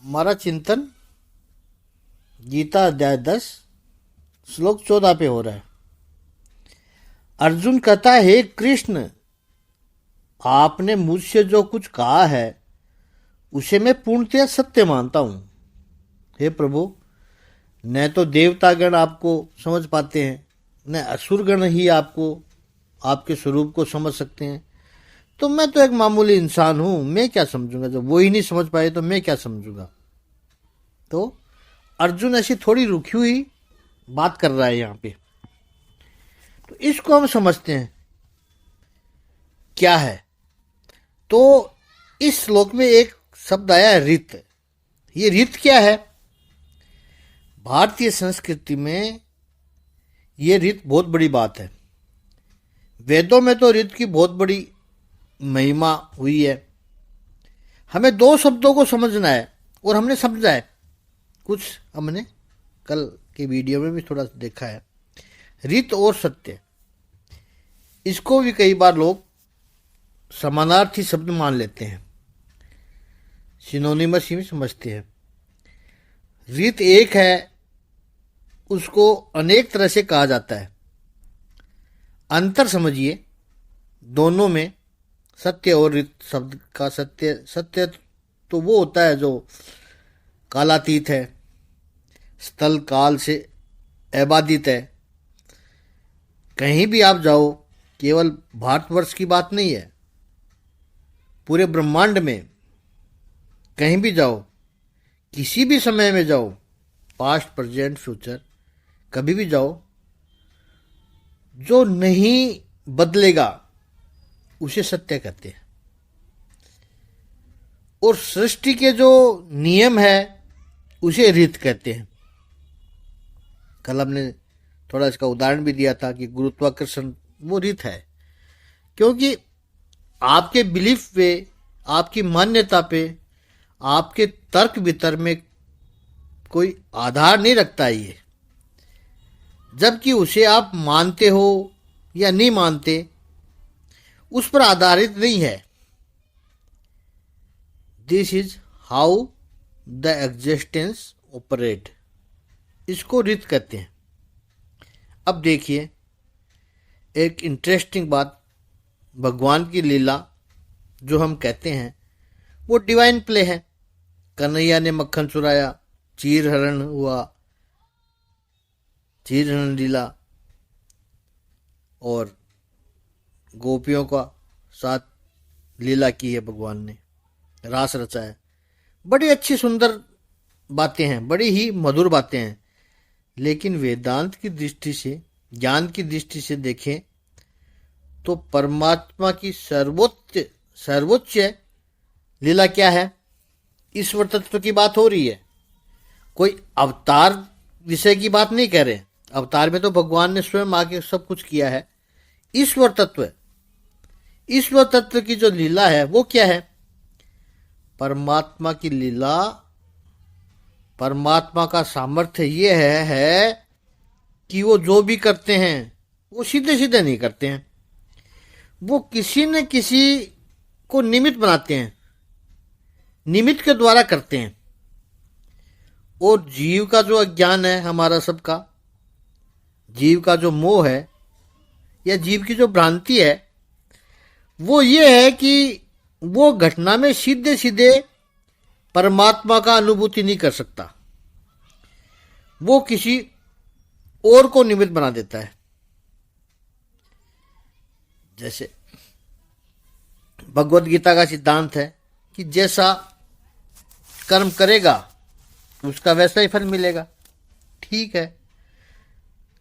हमारा चिंतन गीता अध्याय 10 श्लोक 14 पे हो रहा है। अर्जुन कहता है, हे कृष्ण, आपने मुझसे जो कुछ कहा है उसे मैं पूर्णतः सत्य मानता हूं। हे प्रभु, न तो देवतागण आपको समझ पाते हैं, न असुरगण ही आपके स्वरूप को समझ सकते हैं। तो मैं तो एक मामूली इंसान हूं, मैं क्या समझूंगा? जब वो ही नहीं समझ पाए तो मैं क्या समझूंगा? तो अर्जुन ऐसी थोड़ी रुकी हुई बात कर रहा है यहां पे। तो इसको हम समझते हैं क्या है। तो इस श्लोक में एक शब्द आया है, रित। ये रित क्या है? भारतीय संस्कृति में ये रित बहुत बड़ी बात है। वेदों में तो रित की बहुत बड़ी महिमा हुई है। हमें दो शब्दों को समझना है और हमने समझा है। कुछ हमने कल के वीडियो में भी थोड़ा देखा है। रित और सत्य, इसको भी कई बार लोग समानार्थी शब्द मान लेते हैं, सिनोनिमस ही समझते हैं। रित एक है, उसको अनेक तरह से कहा जाता है। अंतर समझिए दोनों में, सत्य और रित शब्द का। सत्य तो वो होता है जो कालातीत है, स्थल काल से अबाधित है। कहीं भी आप जाओ, केवल भारतवर्ष की बात नहीं है, पूरे ब्रह्मांड में कहीं भी जाओ, किसी भी समय में जाओ, पास्ट प्रेजेंट फ्यूचर, कभी भी जाओ, जो नहीं बदलेगा उसे सत्य कहते हैं। और सृष्टि के जो नियम है उसे रीत कहते हैं। कल हमने थोड़ा इसका उदाहरण भी दिया था कि गुरुत्वाकर्षण वो रीत है, क्योंकि आपके बिलीफ पे, आपकी मान्यता पे, आपके तर्क वितर्क में कोई आधार नहीं रखता है ये। जबकि उसे आप मानते हो या नहीं मानते, उस पर आधारित नहीं है। This is how the existence operate, इसको रित कहते हैं। अब देखिए एक इंटरेस्टिंग बात, भगवान की लीला जो हम कहते हैं वो डिवाइन प्ले है। कन्हैया ने मक्खन चुराया, चीर हरण हुआ, चीर हरण लीला, और गोपियों का साथ लीला की है भगवान ने, रास रचा है। बड़ी अच्छी सुंदर बातें हैं, बड़ी ही मधुर बातें हैं। लेकिन वेदांत की दृष्टि से, ज्ञान की दृष्टि से देखें तो परमात्मा की सर्वोच्च लीला क्या है? ईश्वर तत्व की बात हो रही है। कोई अवतार विषय की बात नहीं कह रहे। अवतार में तो भगवान ने स्वयं आके सब कुछ किया है। ईश्वर तत्व की जो लीला है वो क्या है? परमात्मा की लीला, परमात्मा का सामर्थ्य ये है कि वो जो भी करते हैं वो सीधे सीधे नहीं करते हैं, वो किसी न किसी को निमित्त बनाते हैं, निमित्त के द्वारा करते हैं। और जीव का जो अज्ञान है, हमारा सबका जीव का जो मोह है या जीव की जो भ्रांति है, वो ये है कि वो घटना में सीधे सीधे परमात्मा का अनुभूति नहीं कर सकता, वो किसी और को निमित्त बना देता है। जैसे भगवत गीता का सिद्धांत है कि जैसा कर्म करेगा उसका वैसा ही फल मिलेगा। ठीक है,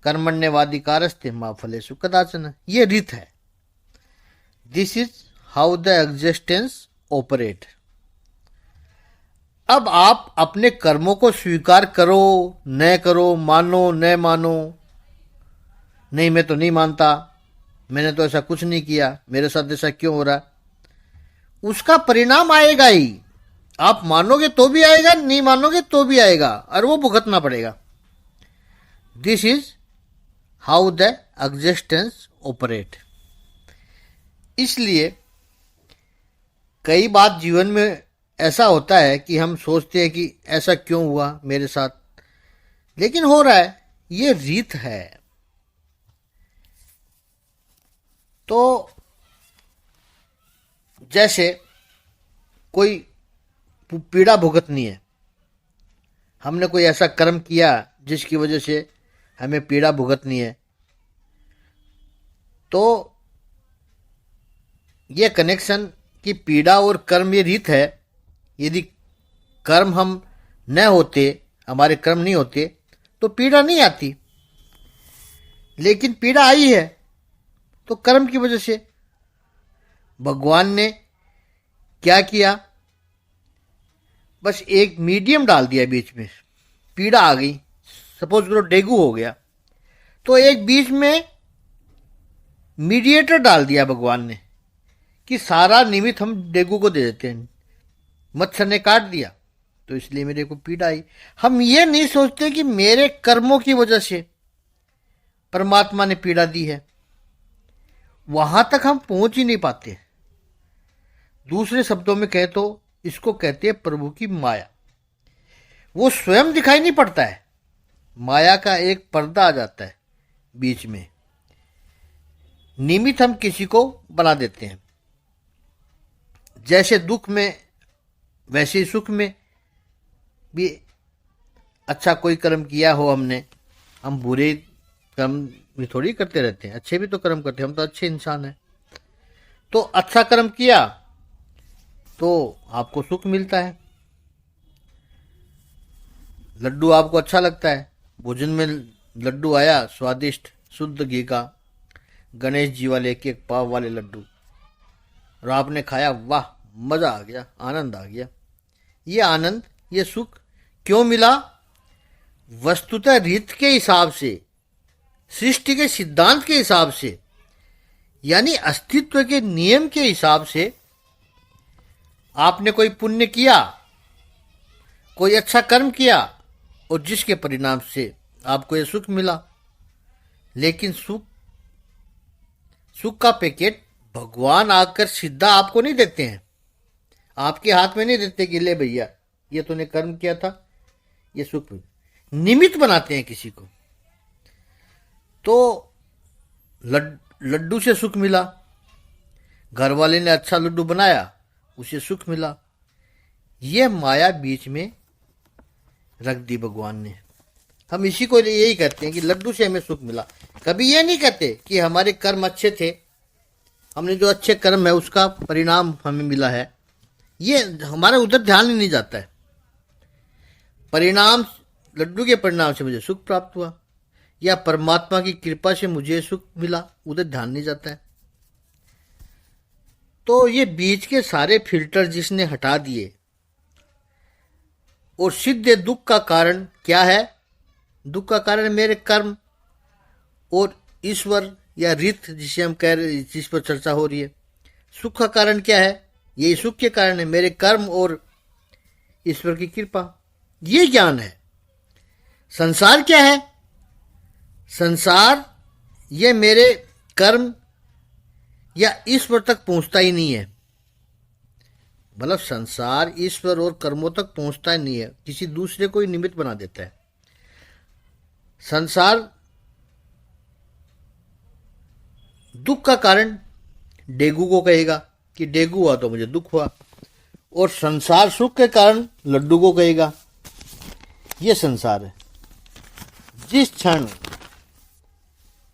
कर्मण्यवाधिकारस्ते मा फलेषु कदाचन, ये रीत है। This is how the existence operate. अब आप अपने कर्मों को स्वीकार करो न करो, मानो न मानो, नहीं मैं तो नहीं मानता, मैंने तो ऐसा कुछ नहीं किया, मेरे साथ ऐसा क्यों हो रहा, उसका परिणाम आएगा ही। आप मानोगे तो भी आएगा, नहीं मानोगे तो भी आएगा, और वो भुगतना पड़ेगा। This is how the existence operate. इसलिए कई बात जीवन में ऐसा होता है कि हम सोचते हैं कि ऐसा क्यों हुआ मेरे साथ, लेकिन हो रहा है, ये रीत है। तो जैसे कोई पीड़ा भुगतनी है, हमने कोई ऐसा कर्म किया जिसकी वजह से हमें पीड़ा भुगतनी है, तो ये कनेक्शन कि पीड़ा और कर्म ये रीत है। यदि कर्म हम न होते, हमारे कर्म नहीं होते, तो पीड़ा नहीं आती। लेकिन पीड़ा आई है तो कर्म की वजह से। भगवान ने क्या किया, बस एक मीडियम डाल दिया बीच में, पीड़ा आ गई, सपोज करो डेंगू हो गया, तो एक बीच में मीडिएटर डाल दिया भगवान ने कि सारा निमित्त हम डेंगू को दे देते हैं। मच्छर ने काट दिया तो इसलिए मेरे को पीड़ा आई। हम ये नहीं सोचते कि मेरे कर्मों की वजह से परमात्मा ने पीड़ा दी है, वहां तक हम पहुंच ही नहीं पाते। दूसरे शब्दों में कहे तो इसको कहते हैं प्रभु की माया। वो स्वयं दिखाई नहीं पड़ता है, माया का एक पर्दा आ जाता है बीच में, निमित्त हम किसी को बना देते हैं। जैसे दुख में वैसे ही सुख में भी। अच्छा कोई कर्म किया हो हमने, हम बुरे कर्म भी थोड़ी करते रहते हैं, अच्छे भी तो कर्म करते हैं, हम तो अच्छे इंसान हैं। तो अच्छा कर्म किया तो आपको सुख मिलता है। लड्डू आपको अच्छा लगता है, भोजन में लड्डू आया स्वादिष्ट शुद्ध घी का, गणेश जी वाले एक एक पाव वाले लड्डू, और आपने खाया, वाह मजा आ गया, आनंद आ गया। ये आनंद, ये सुख क्यों मिला? वस्तुतः रीत के हिसाब से, सृष्टि के सिद्धांत के हिसाब से, यानी अस्तित्व के नियम के हिसाब से आपने कोई पुण्य किया, कोई अच्छा कर्म किया, और जिसके परिणाम से आपको ये सुख मिला। लेकिन सुख का पैकेट भगवान आकर सीधा आपको नहीं देते हैं, आपके हाथ में नहीं देते कि ले भैया ये तूने कर्म किया था, ये सुख। निमित्त बनाते हैं किसी को। तो लड्डू से सुख मिला, घर वाले ने अच्छा लड्डू बनाया, उसे सुख मिला। ये माया बीच में रख दी भगवान ने। हम इसी को यही कहते हैं कि लड्डू से हमें सुख मिला। कभी ये नहीं कहते कि हमारे कर्म अच्छे थे, हमने जो अच्छे कर्म है उसका परिणाम हमें मिला है। ये हमारा उधर ध्यान ही नहीं जाता है। परिणाम, लड्डू के परिणाम से मुझे सुख प्राप्त हुआ, या परमात्मा की कृपा से मुझे सुख मिला, उधर ध्यान नहीं जाता है। तो ये बीच के सारे फिल्टर जिसने हटा दिए, और सिद्ध दुख का कारण क्या है? दुख का कारण मेरे कर्म और ईश्वर या रीत जिसे हम कह रहे, जिस पर चर्चा हो रही है। सुख का कारण क्या है? यही सुख के कारण है मेरे कर्म और ईश्वर की कृपा। ये ज्ञान है। संसार क्या है? संसार ये मेरे कर्म या ईश्वर तक पहुंचता ही नहीं है। मतलब संसार ईश्वर और कर्मों तक पहुंचता ही नहीं है, किसी दूसरे को ही निमित्त बना देता है। संसार दुख का कारण डेंगू को कहेगा कि डेंगू हुआ तो मुझे दुख हुआ, और संसार सुख के कारण लड्डू को कहेगा। ये संसार है। जिस क्षण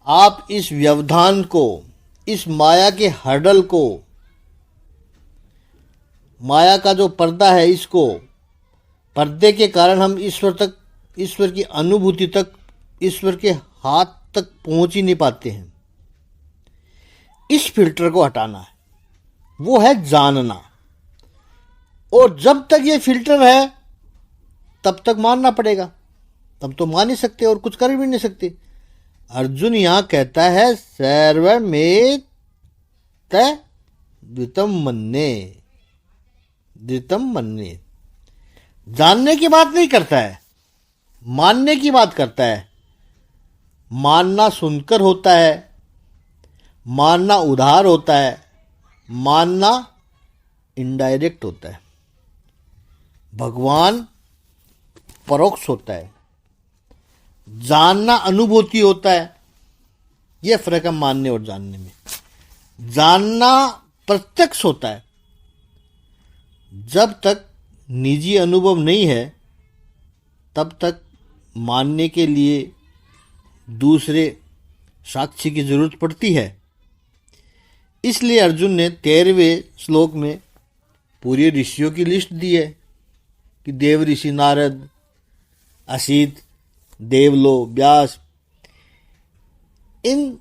आप इस व्यवधान को, इस माया के हर्डल को, माया का जो पर्दा है, इसको, पर्दे के कारण हम ईश्वर तक, ईश्वर की अनुभूति तक, ईश्वर के हाथ तक पहुंच ही नहीं पाते हैं। इस फिल्टर को हटाना है, वो है जानना। और जब तक ये फिल्टर है तब तक मानना पड़ेगा, तब तो मान ही सकते और कुछ कर भी नहीं सकते। अर्जुन यहां कहता है सर्वमेत द्वितम मन्ये, द्वितम मन्ये। जानने की बात नहीं करता है, मानने की बात करता है। मानना सुनकर होता है, मानना उधार होता है, मानना इनडायरेक्ट होता है। भगवान परोक्ष होता है, जानना अनुभूति होता है। यह फर्क है मानने और जानने में। जानना प्रत्यक्ष होता है। जब तक निजी अनुभव नहीं है तब तक मानने के लिए दूसरे साक्षी की जरूरत पड़ती है। इसलिए अर्जुन ने 13वें श्लोक में पूरी ऋषियों की लिस्ट दी है कि देव ऋषि नारद, असित, देवलो, व्यास, इन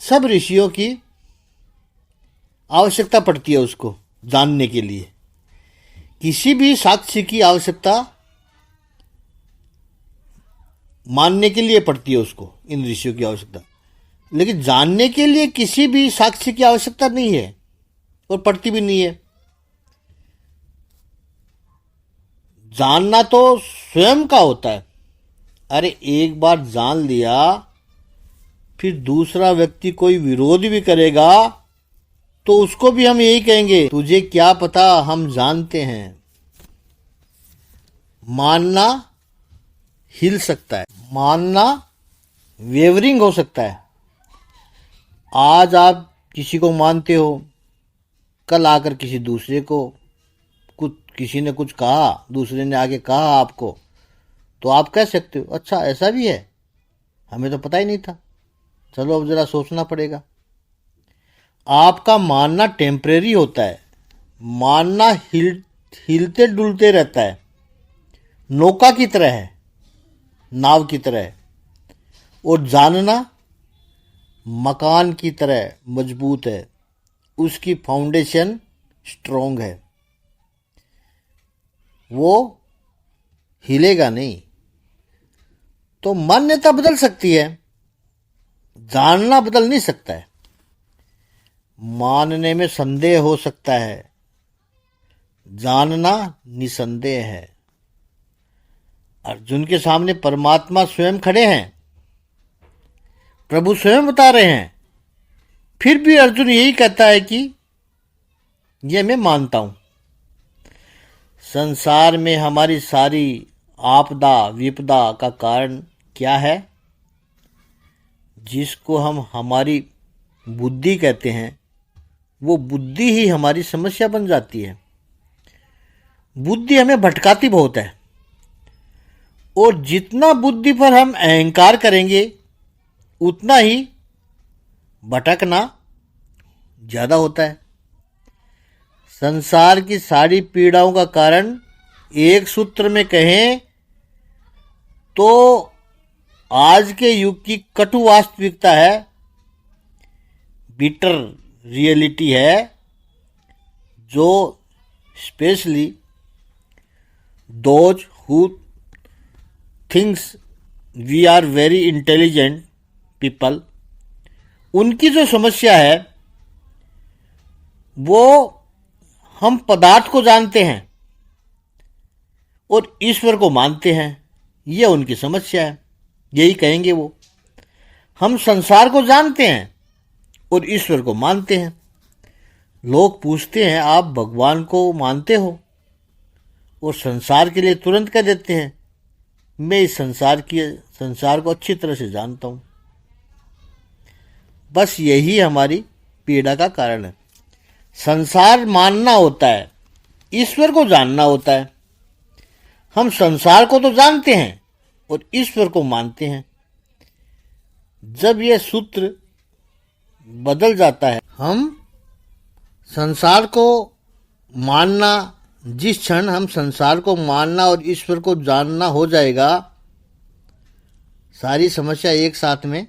सब ऋषियों की आवश्यकता पड़ती है उसको जानने के लिए। किसी भी साक्ष्य की आवश्यकता मानने के लिए पड़ती है उसको, इन ऋषियों की आवश्यकता। लेकिन जानने के लिए किसी भी साक्ष्य की आवश्यकता नहीं है और पड़ती भी नहीं है। जानना तो स्वयं का होता है। अरे एक बार जान लिया, फिर दूसरा व्यक्ति कोई विरोध भी करेगा तो उसको भी हम यही कहेंगे, तुझे क्या पता, हम जानते हैं। मानना हिल सकता है, मानना वेवरिंग हो सकता है। आज आप किसी को मानते हो, कल आकर किसी दूसरे को किसी ने कुछ कहा, दूसरे ने आगे कहा आपको, तो आप कह सकते हो अच्छा ऐसा भी है, हमें तो पता ही नहीं था, चलो अब जरा सोचना पड़ेगा। आपका मानना टेम्परेरी होता है। मानना हिलते डुलते रहता है, नौका की तरह है, नाव की तरह है। और जानना मकान की तरह मजबूत है, उसकी फाउंडेशन स्ट्रोंग है, वो हिलेगा नहीं। तो मान्यता बदल सकती है, जानना बदल नहीं सकता है। मानने में संदेह हो सकता है, जानना निसंदेह है। अर्जुन के सामने परमात्मा स्वयं खड़े हैं, प्रभु स्वयं बता रहे हैं, फिर भी अर्जुन यही कहता है कि यह मैं मानता हूं। संसार में हमारी सारी आपदा विपदा का कारण क्या है? जिसको हम हमारी बुद्धि कहते हैं, वो बुद्धि ही हमारी समस्या बन जाती है। बुद्धि हमें भटकाती बहुत है, और जितना बुद्धि पर हम अहंकार करेंगे उतना ही भटकना ज्यादा होता है। संसार की सारी पीड़ाओं का कारण एक सूत्र में कहें तो आज के युग की कटु वास्तविकता है, बिटर रियलिटी है, जो specially those who thinks we are very intelligent people, उनकी जो समस्या है वो हम पदार्थ को जानते हैं और ईश्वर को मानते हैं, यह उनकी समस्या है। यही कहेंगे वो, हम संसार को जानते हैं और ईश्वर को मानते हैं। लोग पूछते हैं आप भगवान को मानते हो, और संसार के लिए तुरंत कह देते हैं मैं इस संसार को अच्छी तरह से जानता हूं। बस यही हमारी पीड़ा का कारण है। संसार मानना होता है, ईश्वर को जानना होता है। हम संसार को तो जानते हैं और ईश्वर को मानते हैं। जब यह सूत्र बदल जाता है, हम संसार को मानना, जिस क्षण हम संसार को मानना और ईश्वर को जानना हो जाएगा, सारी समस्या एक साथ में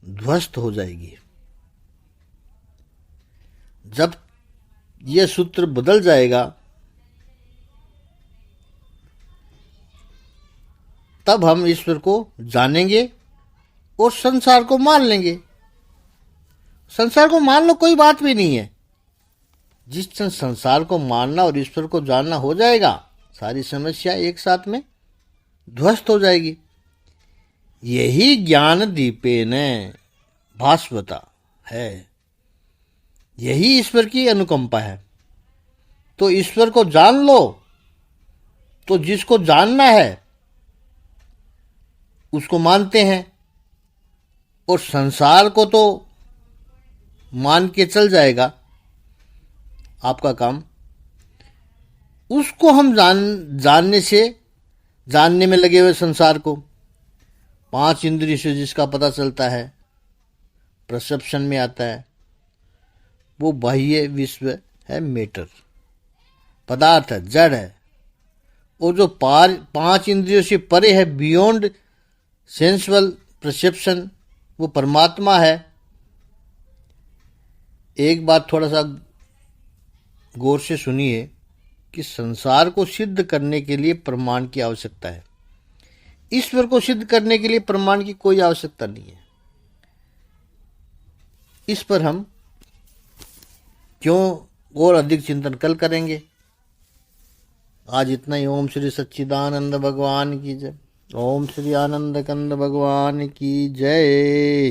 ध्वस्त हो जाएगी। जब यह सूत्र बदल जाएगा तब हम ईश्वर को जानेंगे और संसार को मान लेंगे। संसार को मान लो, कोई बात भी नहीं है। जिस क्षण संसार को मानना और ईश्वर को जानना हो जाएगा, सारी समस्या एक साथ में ध्वस्त हो जाएगी। यही ज्ञान दीपेन भास्वता है, यही ईश्वर की अनुकंपा है। तो ईश्वर को जान लो तो जिसको जानना है उसको मानते हैं, और संसार को तो मान के चल जाएगा आपका काम। उसको हम जानने में लगे हुए संसार को, 5 इंद्रिय से जिसका पता चलता है, परसेप्शन में आता है, वो बाह्य विश्व है, मैटर, पदार्थ है, जड़ है। और जो 5 इंद्रियों से परे है, बियॉन्ड सेंसुअल परसेप्शन, वो परमात्मा है। एक बात थोड़ा सा गौर से सुनिए कि संसार को सिद्ध करने के लिए प्रमाण की आवश्यकता है, ईश्वर को सिद्ध करने के लिए प्रमाण की कोई आवश्यकता नहीं है। इस पर हम क्यों और अधिक चिंतन कल करेंगे। आज इतना ही। ओम श्री सच्चिदानंद भगवान की जय। ओम श्री आनंद कंद भगवान की जय।